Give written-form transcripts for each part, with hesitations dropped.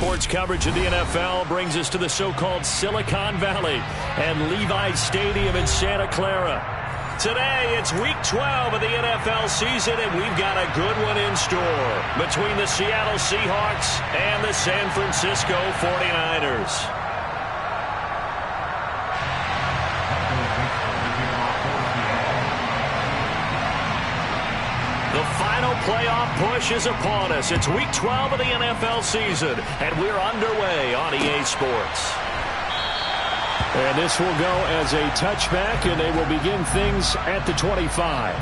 Sports coverage of the NFL brings us to the so-called Silicon Valley and Levi's Stadium in Santa Clara. Today, it's Week 12 of the NFL season, and we've got a good one in store between the Seattle Seahawks and the San Francisco 49ers. The final playoff push is upon us. It's Week 12 of the NFL season, and we're underway on EA Sports. And this will go as a touchback, and they will begin things at the 25.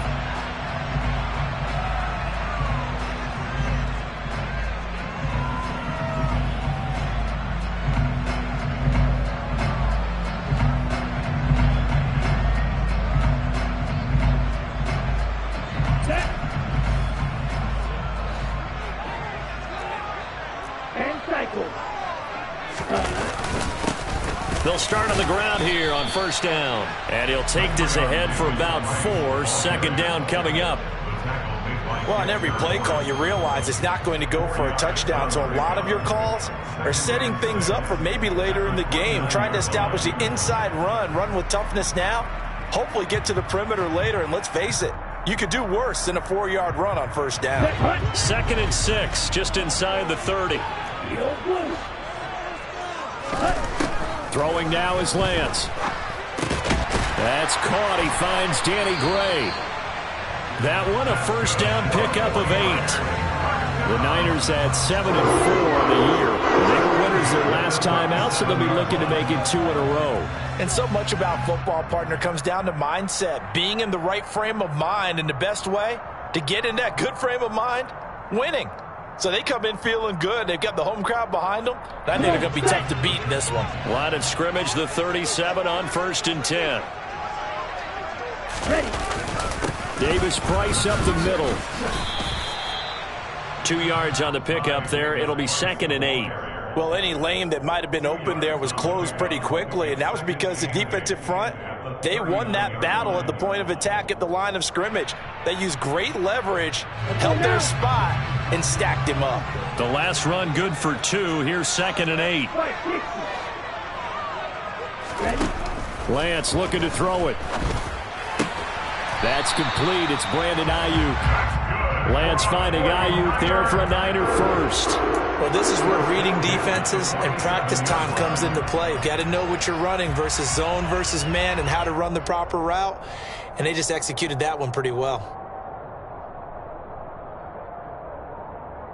They'll start on the ground here on first down. And he'll take this ahead for about 4. Second down coming up. Well, on every play call, you realize it's not going to go for a touchdown. So a lot of your calls are setting things up for maybe later in the game, trying to establish the inside run with toughness now, hopefully get to the perimeter later. And let's face it, you could do worse than a 4-yard run on first down. 2nd and 6, just inside the 30. Throwing now is Lance. That's caught. He finds Danny Gray. That one a first down pickup of 8. The Niners had 7-4 on the year. They were winners their last time out, so they'll be looking to make it 2 in a row. And so much about football, partner, comes down to mindset. Being in the right frame of mind, and the best way to get in that good frame of mind, winning. So they come in feeling good. They've got the home crowd behind them. I think they're going to be tough to beat in this one. Line of scrimmage, the 37 on 1st and 10. Ready. Davis Price up the middle. 2 yards on the pickup there. It'll be 2nd and 8. Well, any lane that might have been open there was closed pretty quickly, and that was because the defensive front, they won that battle at the point of attack at the line of scrimmage. They used great leverage, held their spot, and stacked him up. The last run good for 2. Here's 2nd and 8. Lance looking to throw it. That's complete. It's Brandon Ayuk. Lance finding Ayuk there for a Niner first. Well, this is where reading defenses and practice time comes into play. You've got to know what you're running versus zone versus man and how to run the proper route. And they just executed that one pretty well.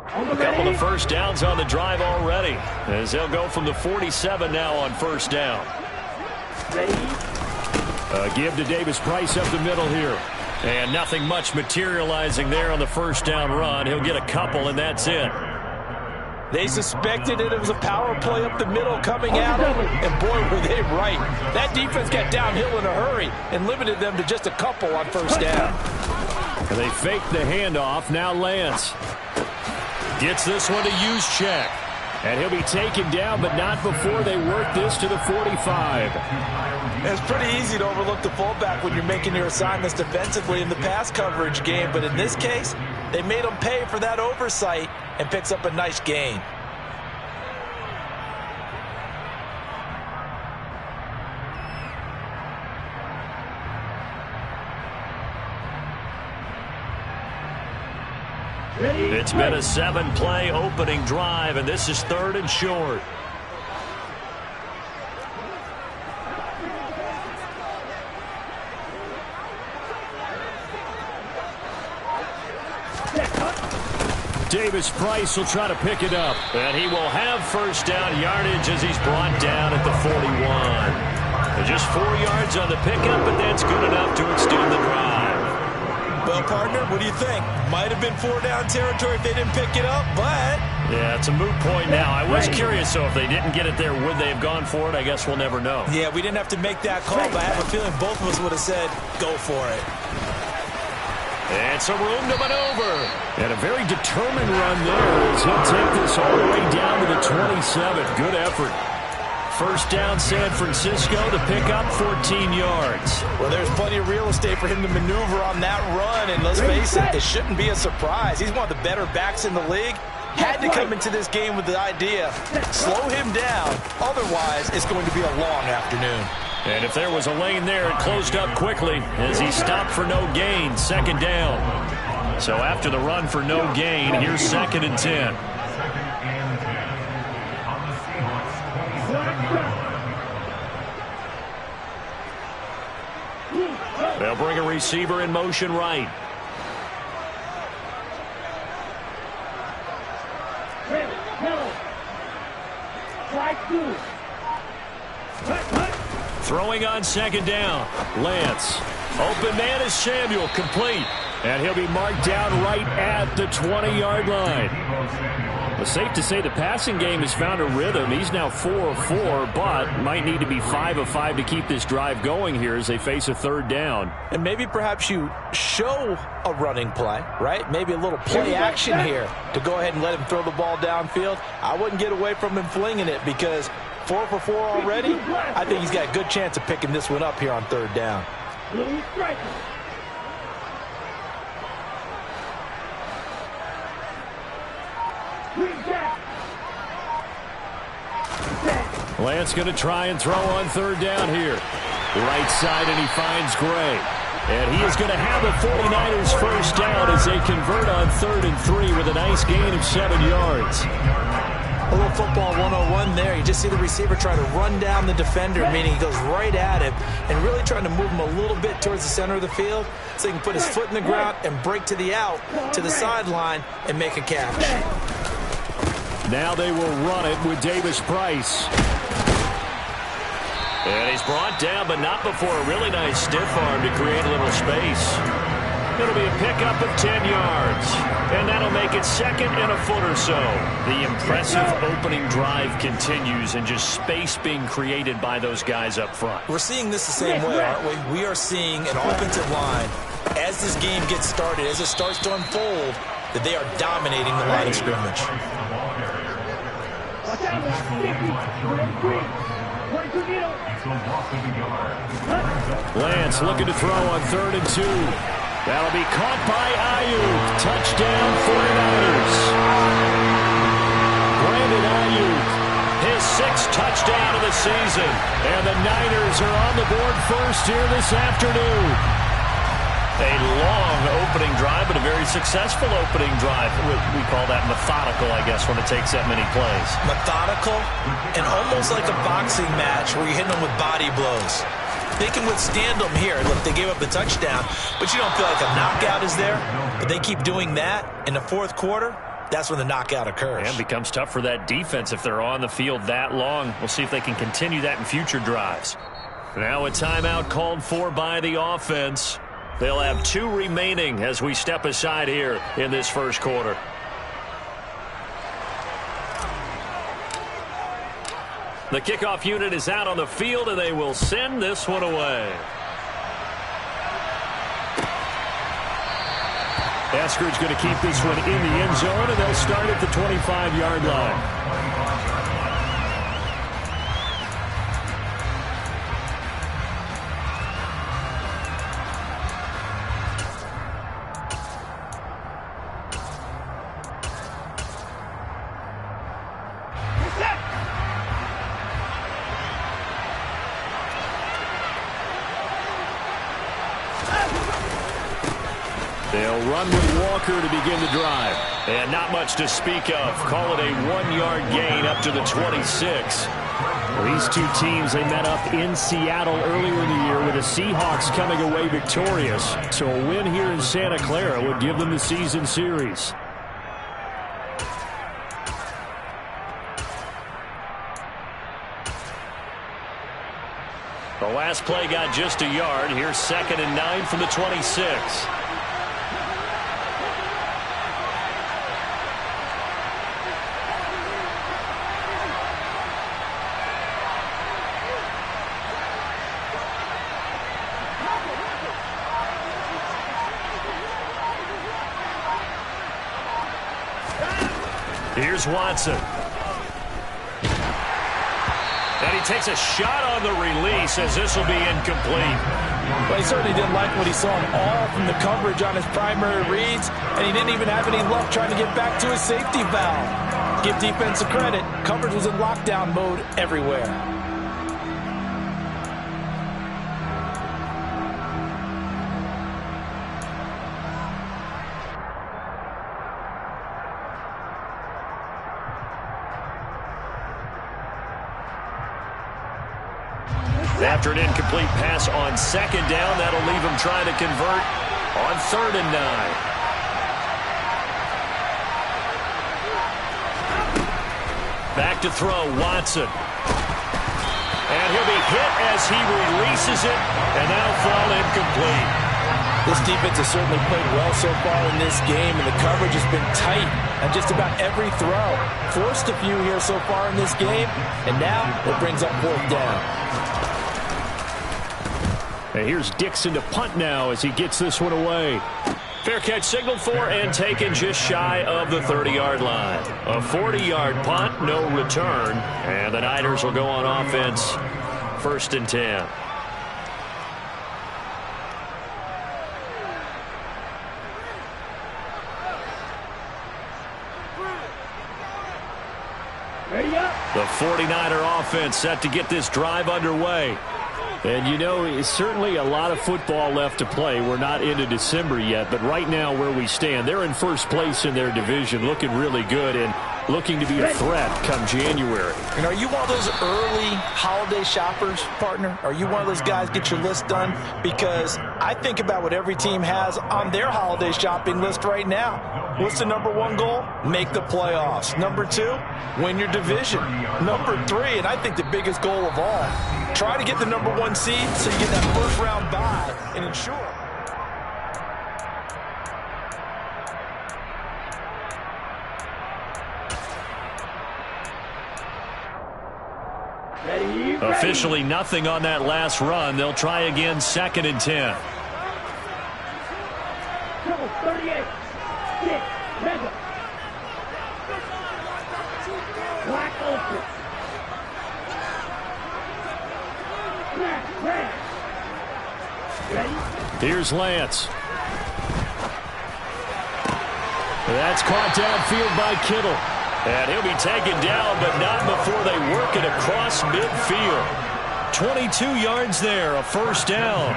A couple of first downs on the drive already, as they'll go from the 47 now on first down. Give to Davis Price up the middle here. And nothing much materializing there on the first down run. He'll get a couple, and that's it. They suspected it was a power play up the middle coming at them, and boy, were they right. That defense got downhill in a hurry and limited them to just a couple on first down. And they faked the handoff. Now Lance gets this one to Juszczyk. And he'll be taken down, but not before they work this to the 45. It's pretty easy to overlook the fullback when you're making your assignments defensively in the pass coverage game, but in this case, they made him pay for that oversight and picks up a nice gain. It's been a 7-play opening drive, and this is 3rd and short. Davis Price will try to pick it up, and he will have first down yardage as he's brought down at the 41. Just 4 yards on the pickup, but that's good enough to extend the drive. Well, partner, what do you think? Might have been 4-down territory if they didn't pick it up, but... Yeah, it's a moot point now. I was curious, so if they didn't get it there, would they have gone for it? I guess we'll never know. Yeah, we didn't have to make that call, but I have a feeling both of us would have said, go for it. And some room to maneuver. And a very determined run there as he'll take this all the way down to the 27. Good effort. First down, San Francisco, to pick up 14 yards. Well, there's plenty of real estate for him to maneuver on that run, and let's face it, it shouldn't be a surprise. He's one of the better backs in the league. had to come into this game with the idea, slow him down, otherwise it's going to be a long afternoon. And if there was a lane there, it closed up quickly as he stopped for no gain, second down. So after the run for no gain, here's 2nd and 10. They'll bring a receiver in motion right. Throwing on 2nd down. Lance. Open man is Samuel. Complete. And he'll be marked down right at the 20-yard line. Well, safe to say the passing game has found a rhythm. He's now 4 of 4, but might need to be 5 of 5 to keep this drive going here as they face a 3rd down. And maybe perhaps you show a running play, right? Maybe a little play action here to go ahead and let him throw the ball downfield. I wouldn't get away from him flinging it because 4 for 4 already. I think he's got a good chance of picking this one up here on 3rd down. Lance going to try and throw on 3rd down here. Right side, and he finds Gray. And he is going to have the 49ers first down as they convert on 3rd and 3 with a nice gain of 7 yards. A little football 101 there. You just see the receiver try to run down the defender, meaning he goes right at him and really trying to move him a little bit towards the center of the field so he can put his foot in the ground and break to the out, to the sideline, and make a catch. Now they will run it with Davis Price. And he's brought down, but not before a really nice stiff arm to create a little space. It'll be a pickup of 10 yards. And that'll make it 2nd and a foot or so. The impressive opening drive continues and just space being created by those guys up front. We're seeing this the same way, aren't we? We are seeing an offensive line, as this game gets started, as it starts to unfold, that they are dominating the line of scrimmage. Lance looking to throw on 3rd and 2. That'll be caught by Ayuk. Touchdown 49ers. Brandon Ayuk, his 6th touchdown of the season. And the Niners are on the board first here this afternoon. A long opening drive, but a very successful opening drive. We call that methodical, I guess, when it takes that many plays. Methodical and almost like a boxing match where you're hitting them with body blows. They can withstand them here. Look, they gave up the touchdown, but you don't feel like a knockout is there. But they keep doing that in the 4th quarter. That's when the knockout occurs. And becomes tough for that defense if they're on the field that long. We'll see if they can continue that in future drives. Now a timeout called for by the offense. They'll have 2 remaining as we step aside here in this 1st quarter. The kickoff unit is out on the field, and they will send this one away. Eskridge going to keep this one in the end zone, and they'll start at the 25-yard line. They'll run with Walker to begin the drive. And not much to speak of. Call it a 1-yard gain up to the 26. Well, these two teams, they met up in Seattle earlier in the year with the Seahawks coming away victorious. So a win here in Santa Clara would give them the season series. The last play got just a yard. Here's 2nd and 9 from the 26. Here's Watson. And he takes a shot on the release as this will be incomplete. Well, he certainly didn't like what he saw all from the coverage on his primary reads, and he didn't even have any luck trying to get back to his safety valve. Give defense a credit. Coverage was in lockdown mode everywhere. After an incomplete pass on second down, that'll leave him trying to convert on 3rd and 9. Back to throw, Watson. And he'll be hit as he releases it, and that'll fall incomplete. This defense has certainly played well so far in this game, and the coverage has been tight on just about every throw. Forced a few here so far in this game, and now it brings up 4th down. And here's Dixon to punt now as he gets this one away. Fair catch signaled for and taken just shy of the 30-yard line. A 40-yard punt, no return. And the Niners will go on offense, 1st and 10. The 49er offense set to get this drive underway. And, you know, it's certainly a lot of football left to play. We're not into December yet, but right now where we stand, they're in first place in their division, looking really good and looking to be a threat come January. And are you one of those early holiday shoppers, partner? Are you one of those guys get your list done? Because I think about what every team has on their holiday shopping list right now. What's the number 1 goal? Make the playoffs. Number 2, win your division. Number 3, and I think the biggest goal of all, try to get the number 1 seed so you get that first round bye and ensure. Officially nothing on that last run. They'll try again 2nd and 10. 38. 6. Mega. Black open. Here's Lance. That's caught downfield by Kittle. And he'll be taken down, but not before they work it across midfield. 22 yards there, a 1st down.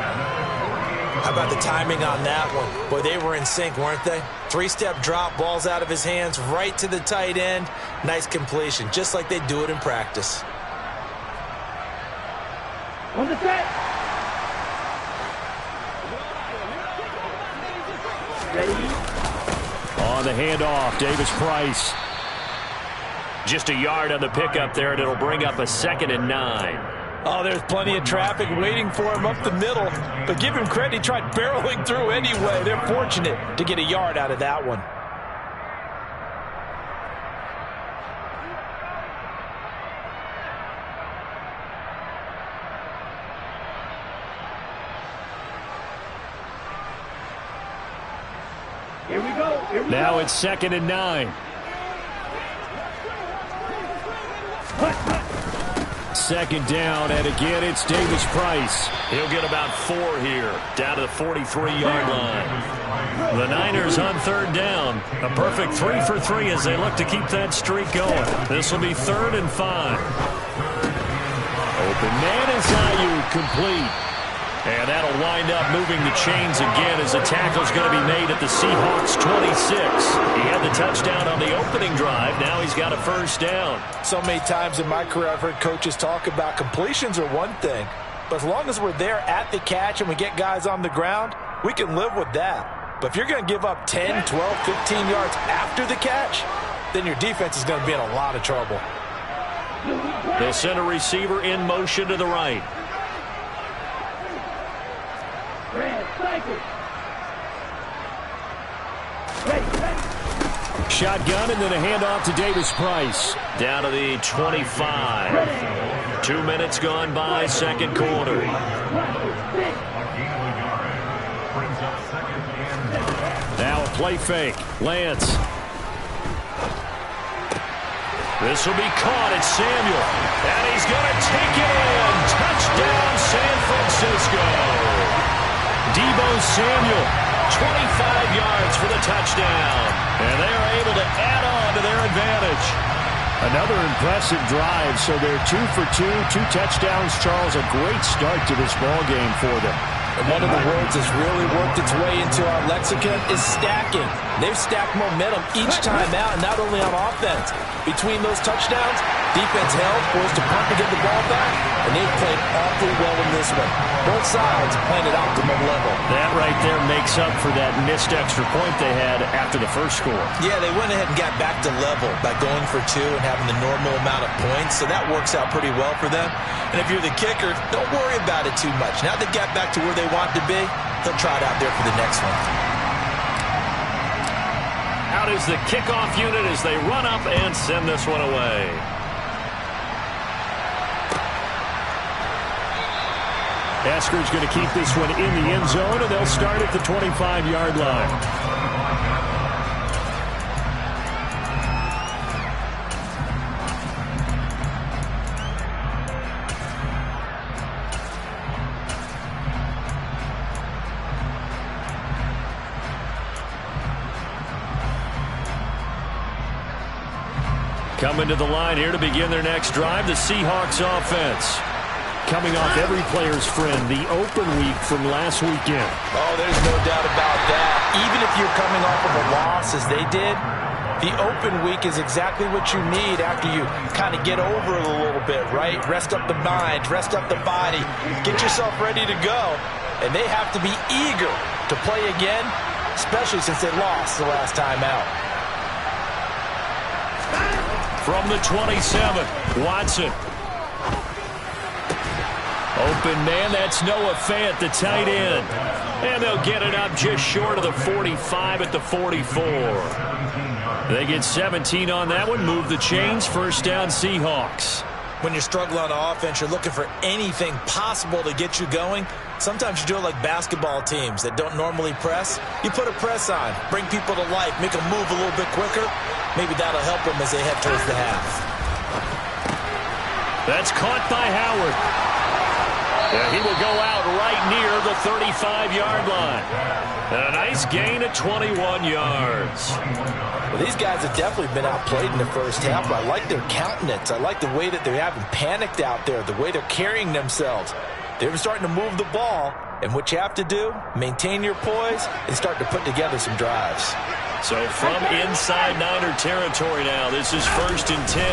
How about the timing on that one? Boy, they were in sync, weren't they? 3-step drop, balls out of his hands, right to the tight end. Nice completion, just like they do it in practice. On the set. Ready. On the handoff, Davis Price. Just a yard on the pickup there, and it'll bring up a 2nd and 9. Oh, there's plenty of traffic waiting for him up the middle. But give him credit, he tried barreling through anyway. They're fortunate to get a yard out of that one. Here we go. Here we Now go. it's 2nd and 9. Second down, and again it's Davis Price. He'll get about 4 here, down to the 43-yard line. The Niners on 3rd down. A perfect 3 for 3 as they look to keep that streak going. This will be 3rd and 5. Open man is Ayuk, complete. And that'll wind up moving the chains again as the tackle's going to be made at the Seahawks 26. He had the touchdown on the opening drive. Now he's got a 1st down. So many times in my career I've heard coaches talk about completions are one thing, but as long as we're there at the catch and we get guys on the ground, we can live with that. But if you're going to give up 10, 12, 15 yards after the catch, then your defense is going to be in a lot of trouble. They'll send a receiver in motion to the right. Shotgun and then a handoff to Davis Price. Down to the 25. 2 minutes gone by, 2nd quarter. Now a play fake. Lance. This will be caught. It's Samuel. And he's going to take it in. Touchdown, San Francisco. Deebo Samuel, 25 yards for the touchdown. And they are able to add on to their advantage. Another impressive drive. So they're 2 for 2, 2 touchdowns. Charles, a great start to this ball game for them. And one of the words that's really worked its way into our lexicon is stacking. They've stacked momentum each time out, and not only on offense. Between those touchdowns, defense held, forced to punt to get the ball back, and they've played awfully well in this one. Both sides playing at optimum level. That right there makes up for that missed extra point they had after the first score. Yeah, they went ahead and got back to level by going for 2 and having the normal amount of points, so that works out pretty well for them. And if you're the kicker, don't worry about it too much. Now they got back to where they want to be, they'll try it out there for the next one. Out is the kickoff unit as they run up and send this one away. Asker's going to keep this one in the end zone, and they'll start at the 25-yard line. Coming to the line here to begin their next drive, the Seahawks offense. Coming off every player's friend, the open week from last weekend. Oh, there's no doubt about that. Even if you're coming off of a loss as they did, the open week is exactly what you need after you kind of get over it a little bit, right? Rest up the mind, rest up the body, get yourself ready to go. And they have to be eager to play again, especially since they lost the last time out. From the 27, Watson. Open man, that's Noah Fant, the tight end. And they'll get it up just short of the 45 at the 44. They get 17 on that one, move the chains, first down Seahawks. When you're struggling on offense, you're looking for anything possible to get you going. Sometimes you do it like basketball teams that don't normally press. You put a press on, bring people to life, make them move a little bit quicker. Maybe that'll help them as they head towards the half. That's caught by Howard. Yeah, he will go out right near the 35-yard line. And a nice gain of 21 yards. Well, these guys have definitely been outplayed in the first half, but I like their countenance. I like the way that they haven't panicked out there, the way they're carrying themselves. They're starting to move the ball, and what you have to do, maintain your poise and start to put together some drives. So from inside Niner territory now, this is 1st and 10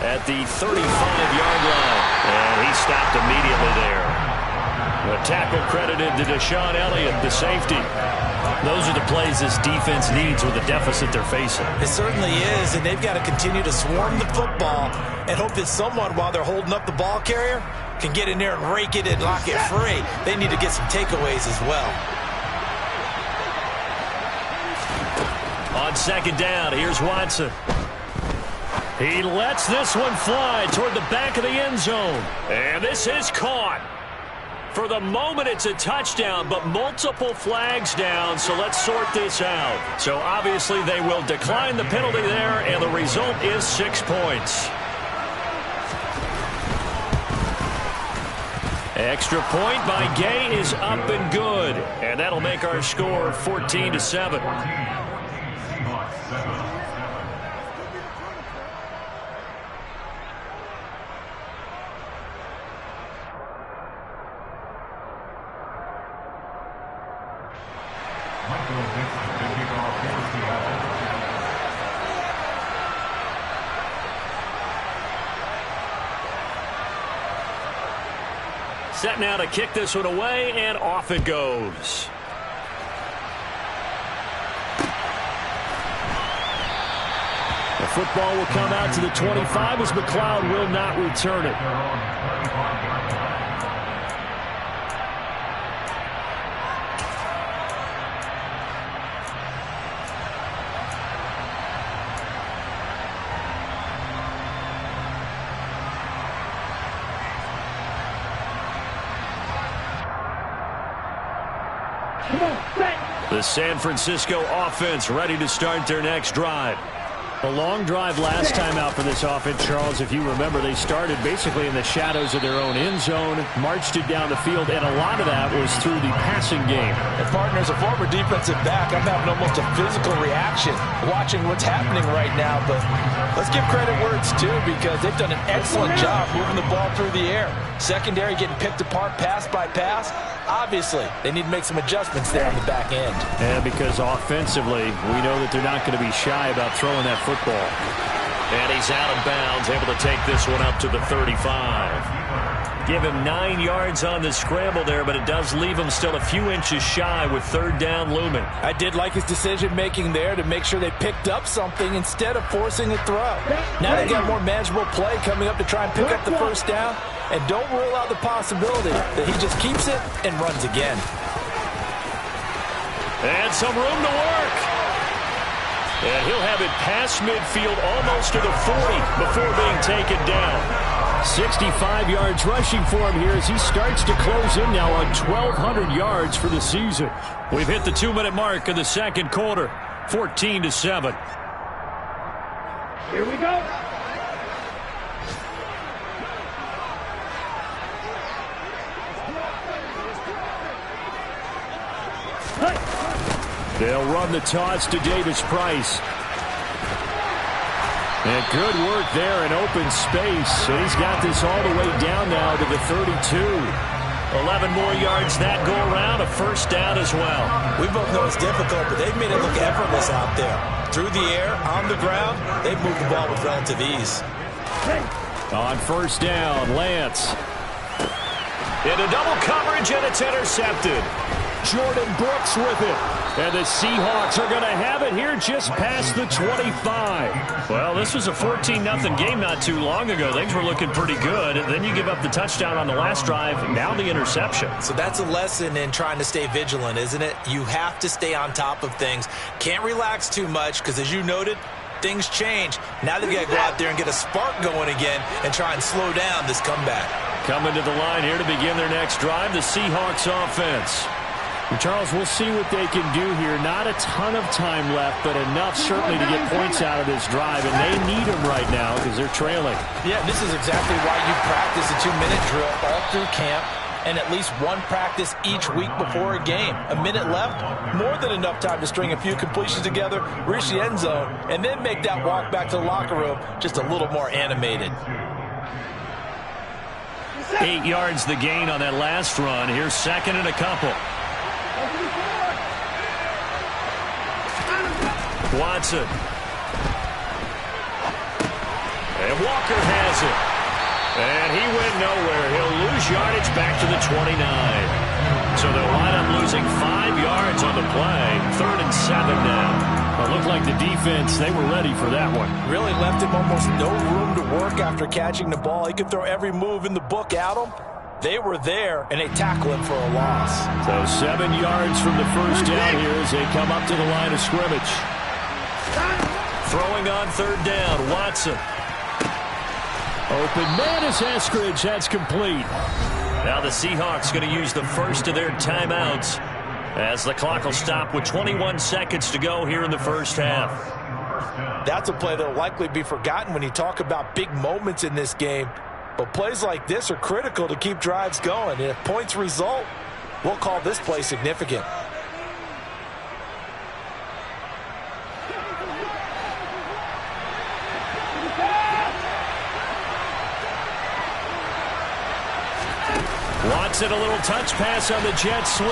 at the 35-yard line. And he stopped immediately there. A tackle credited to Deshaun Elliott, the safety. Those are the plays this defense needs with the deficit they're facing. It certainly is, and they've got to continue to swarm the football and hope that someone, while they're holding up the ball carrier, can get in there and rake it and lock it free. They need to get some takeaways as well. On second down, here's Watson. He lets this one fly toward the back of the end zone. And this is caught. For the moment, it's a touchdown, but multiple flags down, so let's sort this out. So obviously they will decline the penalty there, and the result is 6 points. Extra point by Gay is up and good, and that'll make our score 14-7. Set now to kick this one away, and off it goes. The football will come out to the 25 as McLeod will not return it. The San Francisco offense ready to start their next drive. A long drive last time out for this offense, Charles. If you remember, they started basically in the shadows of their own end zone, marched it down the field, and a lot of that was through the passing game. And partner, as a former defensive back, I'm having almost a physical reaction watching what's happening right now. But let's give credit where it's due, because they've done an excellent job moving the ball through the air. Secondary getting picked apart pass by pass. Obviously, they need to make some adjustments there on the back end. And because offensively, we know that they're not going to be shy about throwing that football. And he's out of bounds, able to take this one up to the 35. Give him 9 yards on the scramble there, but it does leave him still a few inches shy with third down looming. I did like his decision-making there to make sure they picked up something instead of forcing a throw. Now they got more manageable play coming up to try and pick up the first down. And don't rule out the possibility that he just keeps it and runs again. And some room to work. And he'll have it past midfield almost to the 40 before being taken down. 65 yards rushing for him here as he starts to close in now on 1,200 yards for the season. We've hit the 2-minute mark in the second quarter, 14-7. Here we go. They'll run the toss to Davis Price. And good work there in open space. And he's got this all the way down now to the 32. 11 more yards that go around, a first down as well. We both know it's difficult, but they've made it look effortless out there. Through the air, on the ground, they've moved the ball with relative ease. On first down, Lance. Into double coverage, and it's intercepted. Jordan Brooks with it. And the Seahawks are going to have it here just past the 25. Well, this was a 14-0 game not too long ago. Things were looking pretty good. Then you give up the touchdown on the last drive. Now the interception. So that's a lesson in trying to stay vigilant, isn't it? You have to stay on top of things. Can't relax too much because, as you noted, things change. Now they've got to go out there and get a spark going again and try and slow down this comeback. Coming to the line here to begin their next drive, the Seahawks offense. Charles, we'll see what they can do here. Not a ton of time left, but enough certainly to get points out of this drive, and they need them right now because they're trailing. Yeah, this is exactly why you practice a 2-minute drill all through camp and at least one practice each week before a game. A minute left, more than enough time to string a few completions together, reach the end zone, and then make that walk back to the locker room just a little more animated. 8 yards the gain on that last run. Here's second and a couple. Watson. And Walker has it. And he went nowhere. He'll lose yardage back to the 29. So they'll wind up losing 5 yards on the play. 3rd and 7 now. It looked like the defense, they were ready for that one. Really left him almost no room to work after catching the ball. He could throw every move in the book at him. They were there, and they tackle him for a loss. So 7 yards from the first down here as they come up to the line of scrimmage. Throwing on third down, Watson. Open man is Eskridge. That's complete. Now the Seahawks going to use the first of their timeouts as the clock will stop with 21 seconds to go here in the first half. That's a play that will likely be forgotten when you talk about big moments in this game. But plays like this are critical to keep drives going. And if points result, we'll call this play significant. Watson, a little touch pass on the jet sweep.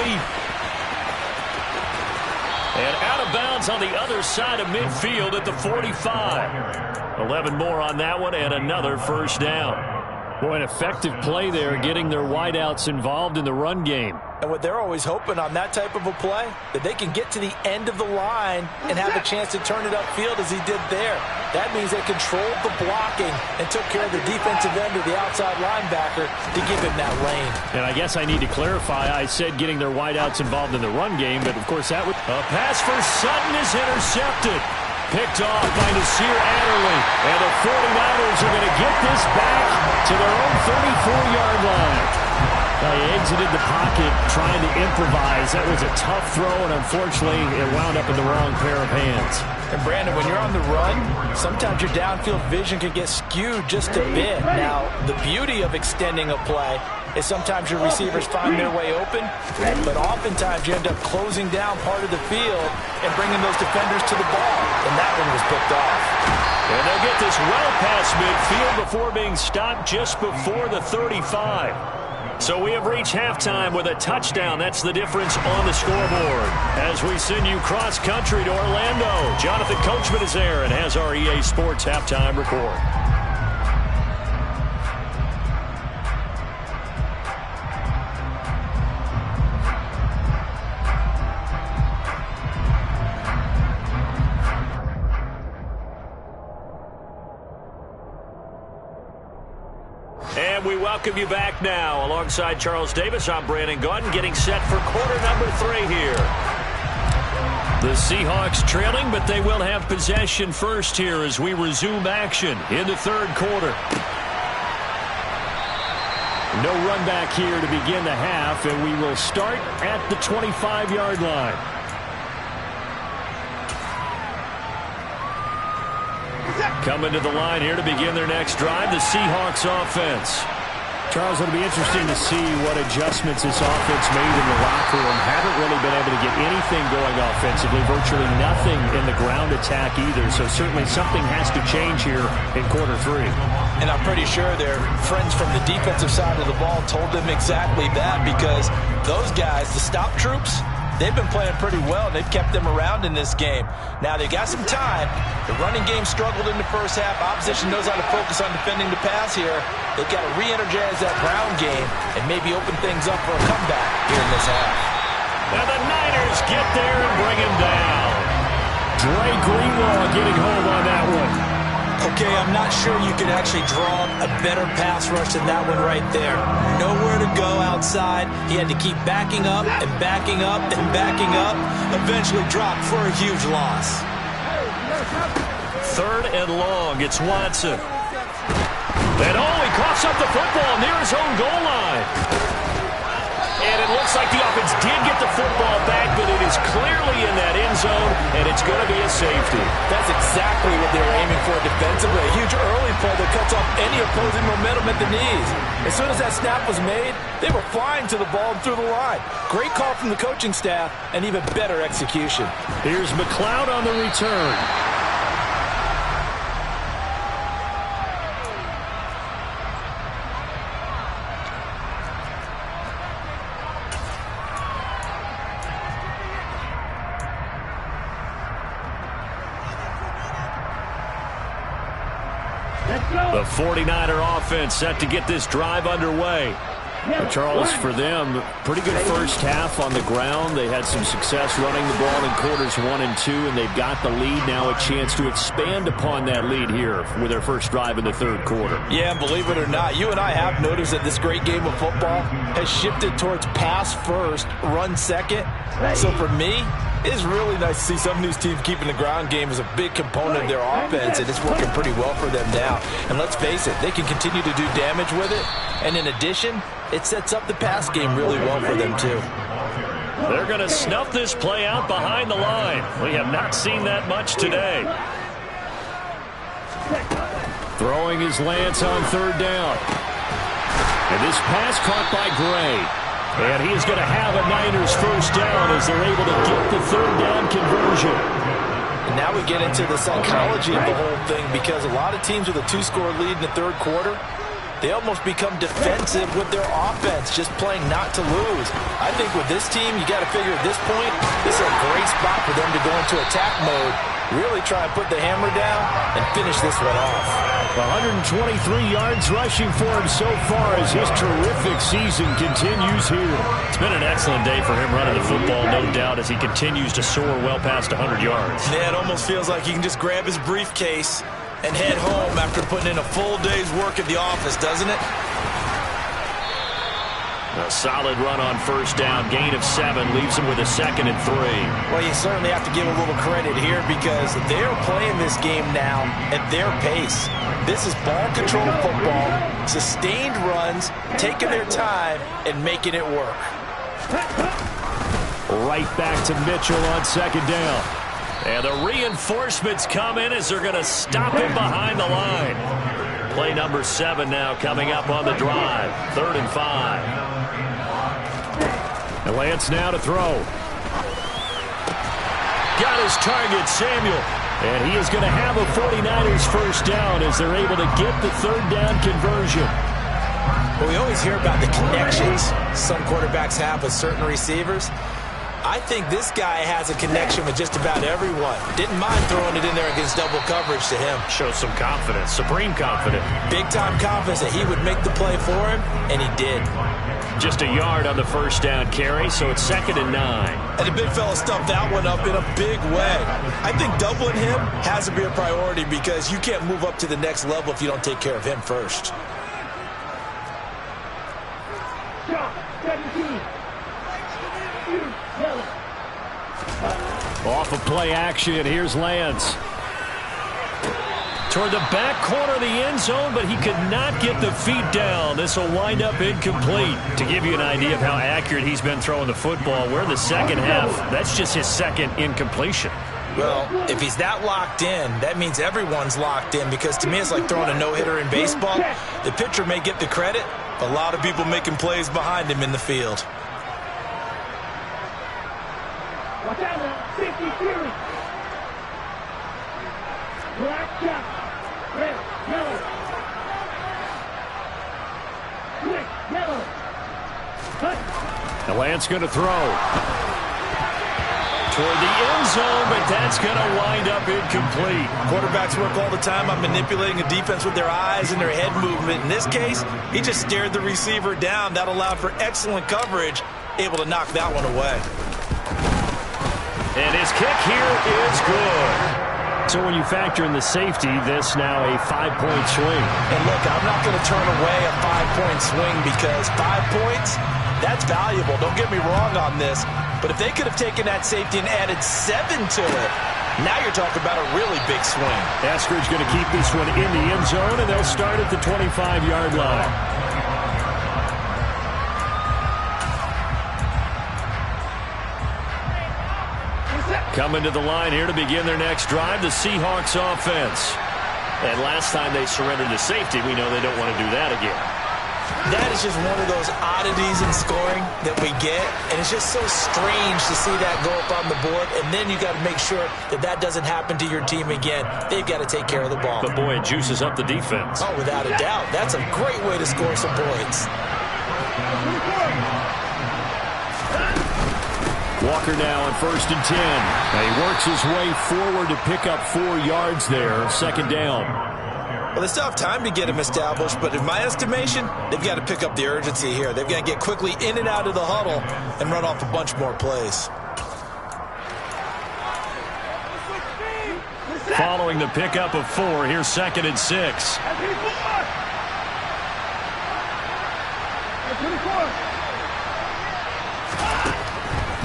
And out of bounds on the other side of midfield at the 45. 11 more on that one and another first down. Boy, an effective play there, getting their wideouts involved in the run game. And what they're always hoping on that type of a play, that they can get to the end of the line and have a chance to turn it upfield as he did there. That means they controlled the blocking and took care of the defensive end of the outside linebacker to give him that lane. And I guess I need to clarify, I said getting their wideouts involved in the run game, but of course that would... A pass for Sutton is intercepted. Picked off by Nasir Adderley. And the 49ers are going to get this back to their own 34-yard line. He exited the pocket trying to improvise. That was a tough throw, and unfortunately, it wound up in the wrong pair of hands. And Brandon, when you're on the run, sometimes your downfield vision can get skewed just a bit. Now, the beauty of extending a play is sometimes your receivers find their way open, but oftentimes you end up closing down part of the field and bringing those defenders to the ball. And that one was picked off. And they'll get this well past midfield before being stopped just before the 35. So we have reached halftime with a touchdown. That's the difference on the scoreboard. As we send you cross-country to Orlando, Jonathan Coachman is there and has our EA Sports halftime report. And we welcome you back now. Alongside Charles Davis, I'm Brandon Gaudin, getting set for quarter number 3 here. The Seahawks trailing, but they will have possession first here as we resume action in the third quarter. No run back here to begin the half, and we will start at the 25-yard line. Coming to the line here to begin their next drive, the Seahawks offense. Charles, it'll be interesting to see what adjustments this offense made in the locker room. Haven't really been able to get anything going offensively, virtually nothing in the ground attack either. So certainly something has to change here in quarter 3. And I'm pretty sure their friends from the defensive side of the ball told them exactly that, because those guys, the stop troops, they've been playing pretty well. They've kept them around in this game. Now, they got some time. The running game struggled in the first half. Opposition knows how to focus on defending the pass here. They've got to re-energize that ground game and maybe open things up for a comeback here in this half. And the Niners get there and bring him down. Dre Greenlaw getting home on that one. Okay, I'm not sure you could actually draw a better pass rush than that one right there. Nowhere to go outside. He had to keep backing up and backing up and backing up. Eventually dropped for a huge loss. Third and long. It's Watson. And he coughs up the football near his own goal line. And it looks like the offense did get the football back, but it is clearly in that end zone, and it's going to be a safety. That's exactly what they were aiming for defensively. A huge early play that cuts off any opposing momentum at the knees. As soon as that snap was made, they were flying to the ball and through the line. Great call from the coaching staff, and even better execution. Here's McLeod on the return. The 49er offense set to get this drive underway. Charles, for them, pretty good first half on the ground. They had some success running the ball in quarters 1 and 2, and they've got the lead now, a chance to expand upon that lead here with their first drive in the third quarter. Yeah, and believe it or not, you and I have noticed that this great game of football has shifted towards pass first, run second. So for me, it's really nice to see some of these teams keeping the ground game as a big component of their offense, and it's working pretty well for them now. And let's face it, they can continue to do damage with it. And in addition, it sets up the pass game really well for them too. They're going to snuff this play out behind the line. We have not seen that much today. Throwing his Lance on third down. And this pass caught by Gray. And he is going to have a Niners first down as they're able to get the third down conversion. And now we get into the psychology of the whole thing, because a lot of teams with a 2-score lead in the third quarter, they almost become defensive with their offense, just playing not to lose. I think with this team, you got to figure at this point, this is a great spot for them to go into attack mode, really try and put the hammer down and finish this one off. 123 yards rushing for him so far as his terrific season continues here. It's been an excellent day for him running the football, no doubt, as he continues to soar well past 100 yards. Yeah, it almost feels like he can just grab his briefcase and head home after putting in a full day's work at the office, doesn't it? A solid run on first down. Gain of 7 leaves him with a 2nd and 3. Well, you certainly have to give a little credit here because they're playing this game now at their pace. This is ball control football, sustained runs, taking their time and making it work. Right back to Mitchell on 2nd down. And the reinforcements come in as they're going to stop him behind the line. Play number 7 now coming up on the drive. 3rd and 5. And Lance now to throw. Got his target, Samuel. And he is going to have a 49ers first down as they're able to get the 3rd down conversion. Well, we always hear about the connections some quarterbacks have with certain receivers. I think this guy has a connection with just about everyone. Didn't mind throwing it in there against double coverage to him. Shows some confidence, supreme confidence. Big-time confidence that he would make the play for him, and he did. Just a yard on the first down carry, so it's 2nd and 9. And the big fella stuffed that one up in a big way. I think doubling him has to be a priority because you can't move up to the next level if you don't take care of him first. Off of play action, here's Lance. Toward the back corner of the end zone, but he could not get the feet down. This will wind up incomplete. To give you an idea of how accurate he's been throwing the football, we're in the second half. That's just his 2nd incompletion. Well, if he's that locked in, that means everyone's locked in because to me it's like throwing a no-hitter in baseball. The pitcher may get the credit, but a lot of people making plays behind him in the field. Watch out now. 50 Fury. Black cap. Red, yellow. Quick, yellow. Cut. And Lance going to throw. Toward the end zone, but that's going to wind up incomplete. Quarterbacks work all the time on manipulating a defense with their eyes and their head movement. In this case, he just stared the receiver down. That allowed for excellent coverage, able to knock that one away. And his kick here is good. So when you factor in the safety, this now a 5-point swing. And look, I'm not going to turn away a 5-point swing because 5 points, that's valuable. Don't get me wrong on this. But if they could have taken that safety and added 7 to it, now you're talking about a really big swing. Eskridge going to keep this one in the end zone, and they'll start at the 25-yard line. Coming to the line here to begin their next drive, the Seahawks offense. And last time they surrendered to safety, we know they don't want to do that again. That is just one of those oddities in scoring that we get, and it's just so strange to see that go up on the board, and then you got to make sure that that doesn't happen to your team again. They've got to take care of the ball. But boy, it juices up the defense. Oh, without a doubt. That's a great way to score some points. Walker now on 1st and 10. And he works his way forward to pick up 4 yards there, 2nd down. Well, they still have time to get him established, but in my estimation, they've got to pick up the urgency here. They've got to get quickly in and out of the huddle and run off a bunch more plays. Following the pickup of 4, here's 2nd and 6.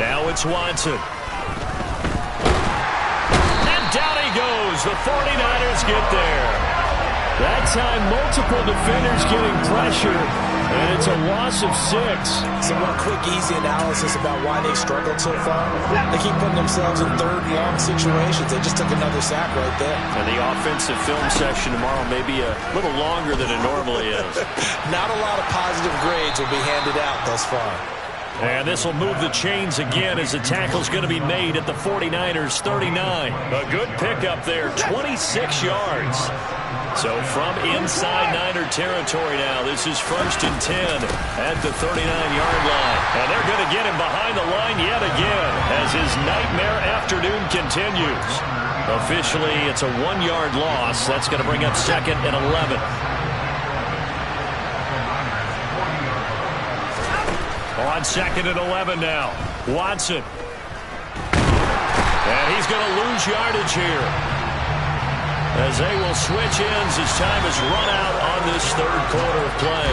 Now it's Watson. And down he goes. The 49ers get there. That time, multiple defenders getting pressure, and it's a loss of 6. So one quick, easy analysis about why they've struggled so far. They keep putting themselves in 3rd and long situations. They just took another sack right there. And the offensive film session tomorrow may be a little longer than it normally is. Not a lot of positive grades will be handed out thus far. And this will move the chains again as the tackle's going to be made at the 49ers 39. A good pickup there, 26 yards. So from inside Niner territory now, this is 1st and 10 at the 39-yard line. And they're going to get him behind the line yet again as his nightmare afternoon continues. Officially, it's a 1-yard loss. That's going to bring up 2nd and 11. On 2nd and 11 now. Watson. And he's going to lose yardage here, as they will switch ends as time is run out on this 3rd quarter of play.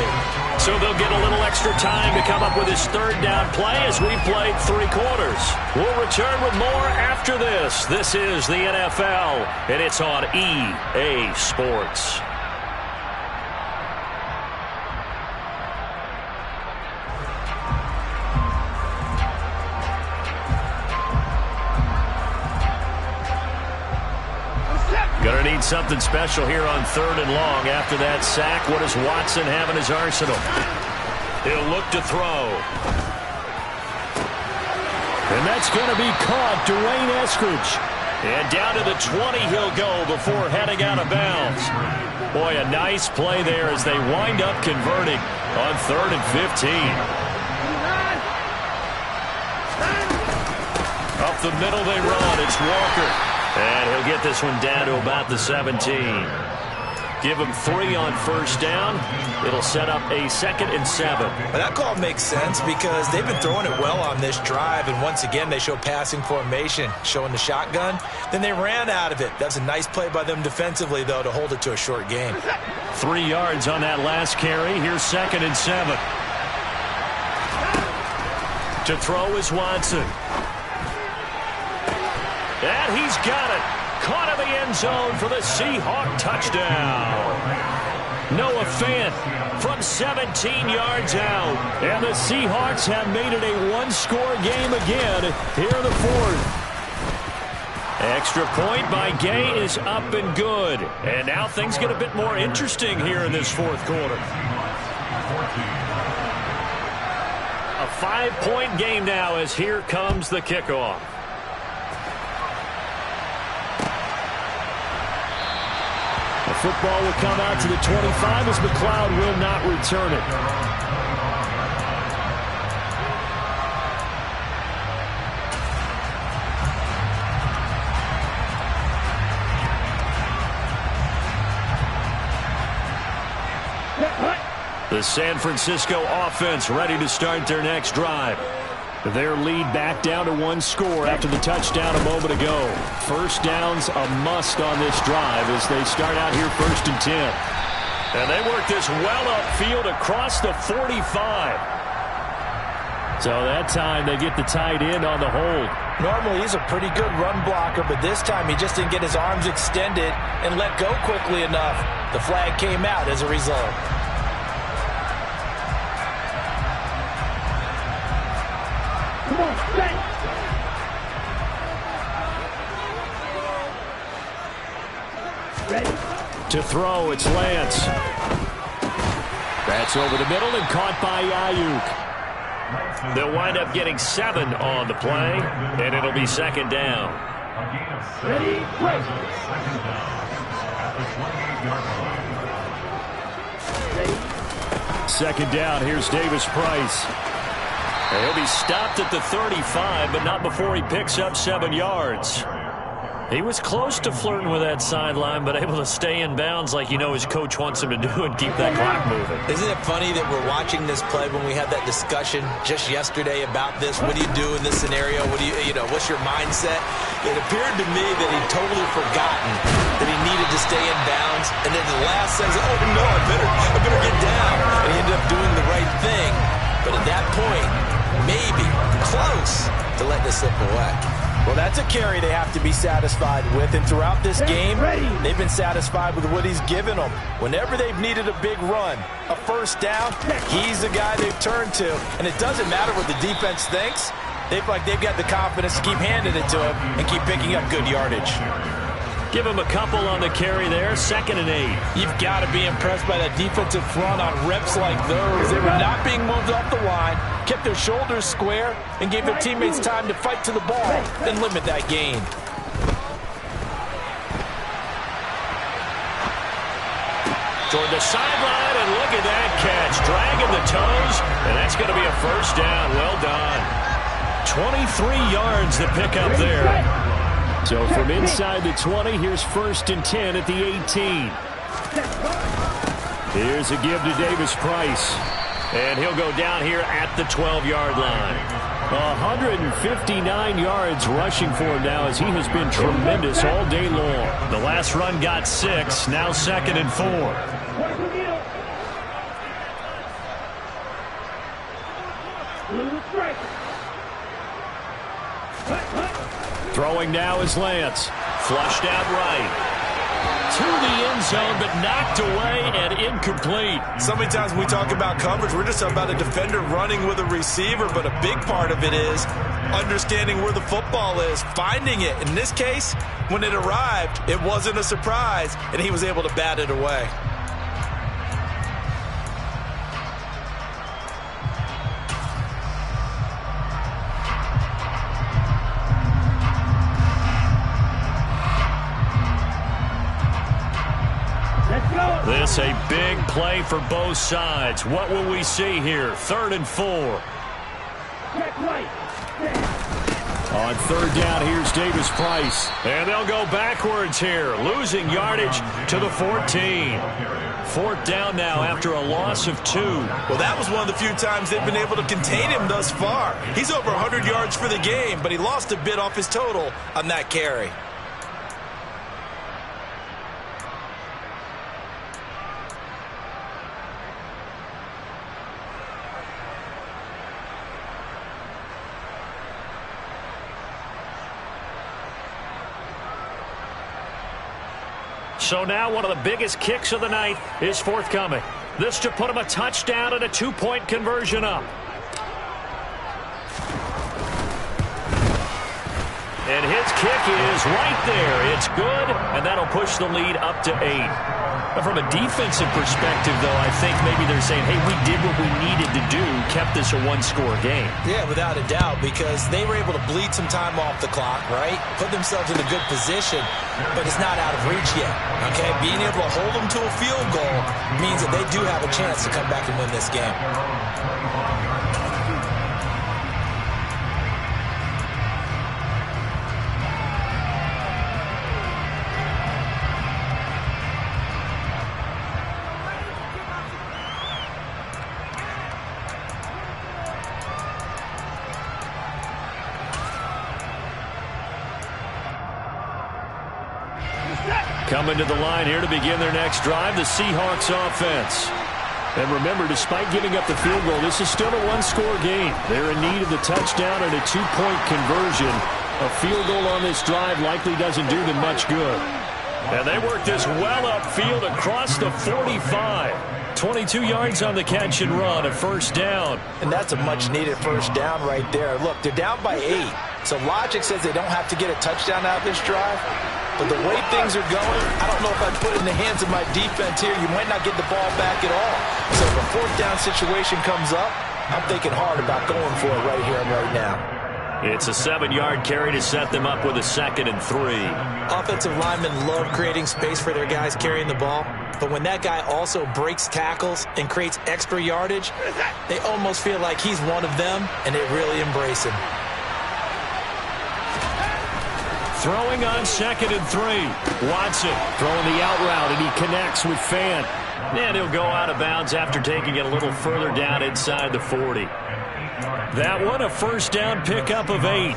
So So they'll get a little extra time to come up with his third down play as we've played 3 quarters. We'll return with more after this. This is the NFL, and it's on EA Sports. Gonna need something special here on 3rd and long. After that sack, what does Watson have in his arsenal? He'll look to throw. And that's going to be caught. Dwayne Eskridge. And down to the 20 he'll go before heading out of bounds. Boy, a nice play there as they wind up converting on 3rd and 15. Up the middle they run. It's Walker. And he'll get this one down to about the 17. Give him 3 on 1st down. It'll set up a 2nd and 7. Well, that call makes sense because they've been throwing it well on this drive, and once again they show passing formation, showing the shotgun. Then they ran out of it. That's a nice play by them defensively, though, to hold it to a short game. 3 yards on that last carry. Here's 2nd and 7. To throw is Watson. And he's got it. Caught in the end zone for the Seahawk touchdown. Noah Fant from 17 yards out. And the Seahawks have made it a 1-score game again here in the 4th. Extra point by Gay is up and good. And now things get a bit more interesting here in this 4th quarter. A 5-point game now as here comes the kickoff. The football will come out to the 25 as McLeod will not return it. The San Francisco offense ready to start their next drive. Their lead back down to 1 score after the touchdown a moment ago. 1st down's a must on this drive as they start out here 1st and 10. And they work this well upfield across the 45. So that time they get the tight end on the hold. Normally he's a pretty good run blocker, but this time he just didn't get his arms extended and let go quickly enough. The flag came out as a result. To throw, it's Lance. That's over the middle and caught by Ayuk. They'll wind up getting 7 on the play, and it'll be 2nd down. Ready, break. 2nd down, here's Davis Price. And he'll be stopped at the 35, but not before he picks up 7 yards. He was close to flirting with that sideline, but able to stay in bounds like his coach wants him to do and keep that clock moving. Isn't it funny that we're watching this play when we had that discussion just yesterday about this? What do you do in this scenario? What do what's your mindset? It appeared to me that he'd totally forgotten that he needed to stay in bounds, and then the last says, "Oh no, I better get down," and he ended up doing the right thing. But at that point, maybe close to letting it slip away. Well, that's a carry they have to be satisfied with, and throughout this game, they've been satisfied with what he's given them. Whenever they've needed a big run, a 1st down, he's the guy they've turned to, and it doesn't matter what the defense thinks. They've got the confidence to keep handing it to him and keep picking up good yardage. Give him a couple on the carry there, 2nd and 8. You've got to be impressed by that defensive front on reps like those. They were not being moved off the line, kept their shoulders square, and gave their teammates time to fight to the ball and limit that gain. Toward the sideline, and look at that catch. Dragging the toes, and that's going to be a 1st down. Well done. 23 yards to pick up there. So from inside the 20, here's 1st and 10 at the 18. Here's a give to Davis Price. And he'll go down here at the 12-yard line. 159 yards rushing for him now as he has been tremendous all day long. The last run got 6, now 2nd and 4. Throwing now is Lance. Flushed out right. To the end zone, but knocked away and incomplete. So many times when we talk about coverage, we're just talking about a defender running with a receiver, but a big part of it is understanding where the football is, finding it. In this case, when it arrived, it wasn't a surprise, and he was able to bat it away. This a big play for both sides. What will we see here? 3rd and 4. On 3rd down, here's Davis Price. And they'll go backwards here, losing yardage to the 14. 4th down now after a loss of 2. Well, that was one of the few times they've been able to contain him thus far. He's over 100 yards for the game, but he lost a bit off his total on that carry. So now one of the biggest kicks of the night is forthcoming. This to put him a touchdown and a 2-point conversion up. And his kick is right there. It's good, and that'll push the lead up to 8. But from a defensive perspective, though, I think maybe they're saying, hey, we did what we needed to do, kept this a one-score game. Yeah, without a doubt, because they were able to bleed some time off the clock, right? Put themselves in a good position, but it's not out of reach yet, okay? Being able to hold them to a field goal means that they do have a chance to come back and win this game. Coming to the line here to begin their next drive, the Seahawks offense. And remember, despite giving up the field goal, this is still a one-score game. They're in need of the touchdown and a 2-point conversion. A field goal on this drive likely doesn't do them much good. And they work this well upfield across the 45. 22 yards on the catch and run, a 1st down. And that's a much-needed 1st down right there. Look, they're down by 8. So logic says they don't have to get a touchdown out of this drive. But the way things are going, I don't know if I'd put it in the hands of my defense here. You might not get the ball back at all. So if a 4th down situation comes up, I'm thinking hard about going for it right here and right now. It's a 7-yard carry to set them up with a 2nd and 3. Offensive linemen love creating space for their guys carrying the ball. But when that guy also breaks tackles and creates extra yardage, they almost feel like he's one of them, and they really embrace him. Throwing on 2nd and 3. Watson throwing the out route, and he connects with Fant. And he'll go out of bounds after taking it a little further down inside the 40. That one, a 1st down pickup of 8.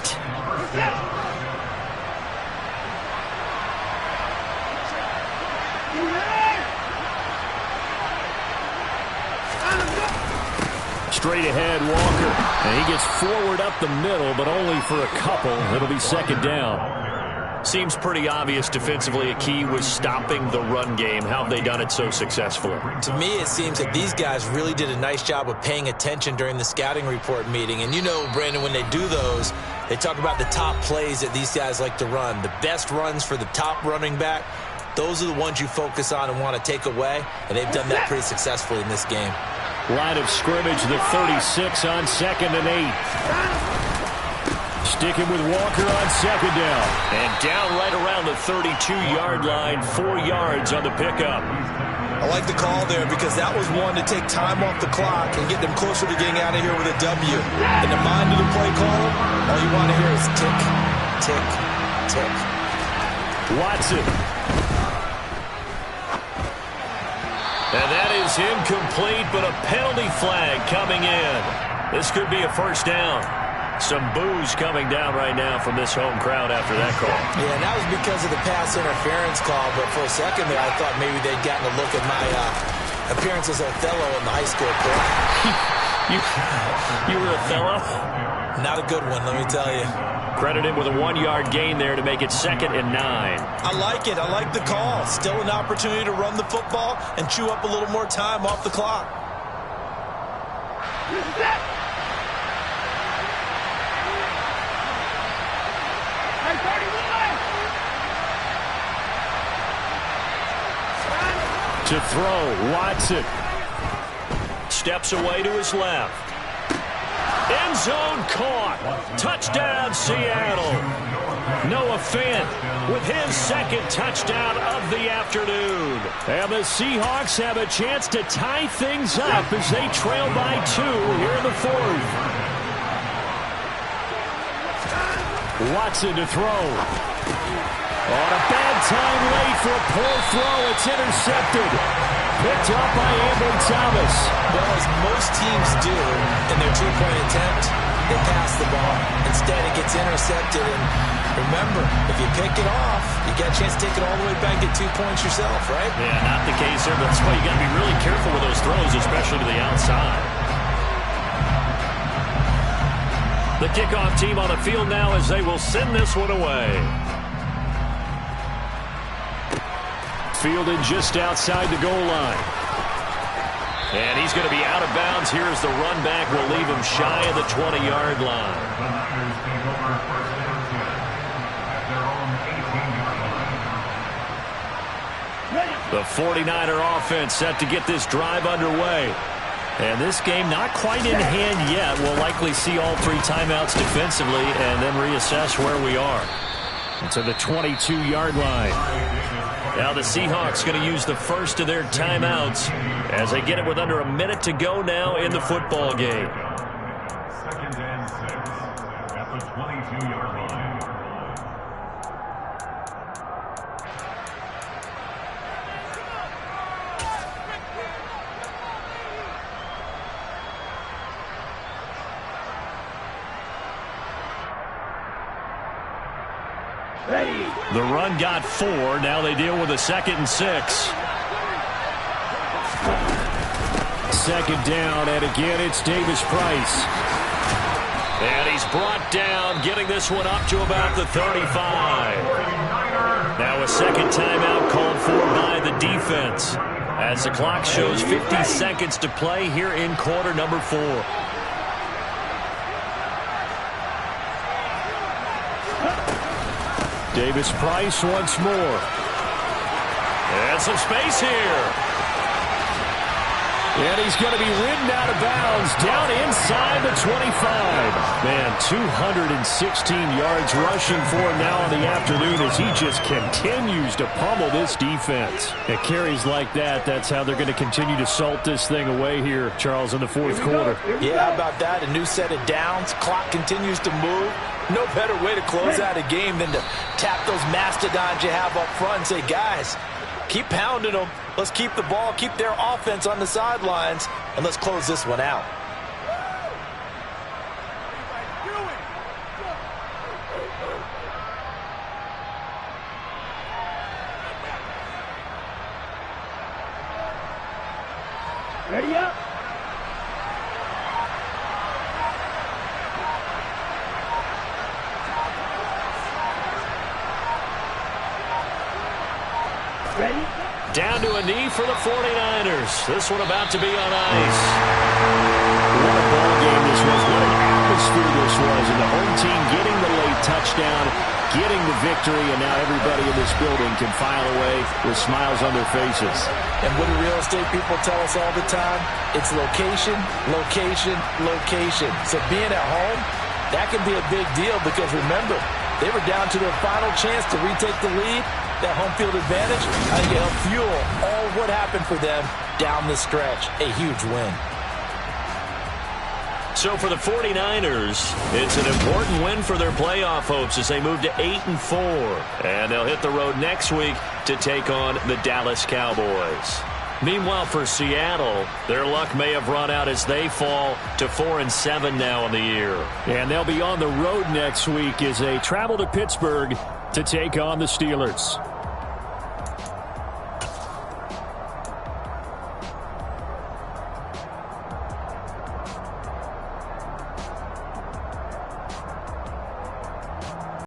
Straight ahead, Walker. And he gets forward up the middle, but only for a couple. It'll be 2nd down. Seems pretty obvious defensively a key was stopping the run game. How have they done it so successfully? To me, it seems that these guys really did a nice job of paying attention during the scouting report meeting. And you know, Brandon, when they do those, they talk about the top plays that these guys like to run. The best runs for the top running back, those are the ones you focus on and want to take away. And they've done that pretty successfully in this game. Line of scrimmage, the 36 on 2nd and 8. Sticking with Walker on 2nd down. And down right around the 32-yard line, 4 yards on the pickup. I like the call there because that was one to take time off the clock and get them closer to getting out of here with a W. In the mind of the play caller, all you want to hear is tick, tick, tick. Watson. And that is incomplete, but a penalty flag coming in. This could be a 1st down. Some boos coming down right now from this home crowd after that call. Yeah, and that was because of the pass interference call, but for a second there I thought maybe they'd gotten a look at my appearance as Othello in the high school play. You were Othello? Not a good one, let me tell you. Credit him with a 1-yard gain there to make it 2nd and 9. I like it. I like the call. Still an opportunity to run the football and chew up a little more time off the clock. To throw, Watson. Steps away to his left. End zone caught. Touchdown, Seattle. Noah Fant with his 2nd touchdown of the afternoon. And the Seahawks have a chance to tie things up as they trail by 2 here in the 4th. Watson to throw. On a bad time late for a poor throw. It's intercepted. Picked up by Ambry Thomas. Well, as most teams do in their 2-point attempt, they pass the ball. Instead, it gets intercepted. And remember, if you pick it off, you get a chance to take it all the way back and get 2 points yourself, right? Yeah, not the case there. But that's why you got to be really careful with those throws, especially to the outside. The kickoff team on the field now as they will send this one away. Fielded just outside the goal line. And he's going to be out of bounds here as the run back will leave him shy of the 20-yard line. The 49er offense set to get this drive underway. And this game not quite in hand yet. We'll likely see all 3 timeouts defensively and then reassess where we are. To the 22-yard line. Now the Seahawks going to use the first of their timeouts as they get it with under a minute to go now in the football game. 2nd and 6 at the 22-yard line. The run got 4. Now they deal with a 2nd and 6. 2nd down, and again it's Davis Price. And he's brought down, getting this one up to about the 35. Now a 2nd timeout called for by the defense as the clock shows 50 seconds to play here in quarter number 4. Davis Price once more. And some space here. And he's going to be ridden out of bounds down inside the 25. Man, 216 yards rushing for him now in the afternoon as he just continues to pummel this defense. At carries like that, that's how they're going to continue to salt this thing away here, Charles, in the 4th quarter. Yeah, how about that? A new set of downs. Clock continues to move. No better way to close out a game than to tap those mastodons you have up front and say, guys, keep pounding them. Let's keep the ball, keep their offense on the sidelines, and let's close this one out. Ready up. Ready? Down to a knee for the 49ers. This one about to be on ice. What a ball game this was. What an atmosphere this was. And the home team getting the late touchdown, getting the victory, and now everybody in this building can file away with smiles on their faces. And what do real estate people tell us all the time? It's location, location, location. So being at home, that can be a big deal because remember, they were down to their final chance to retake the lead. That home field advantage, I think it'll fuel all what happened for them down the stretch. A huge win. So for the 49ers, it's an important win for their playoff hopes as they move to 8-4. And they'll hit the road next week to take on the Dallas Cowboys. Meanwhile, for Seattle, their luck may have run out as they fall to 4-7 now in the year. And they'll be on the road next week as they travel to Pittsburgh to take on the Steelers.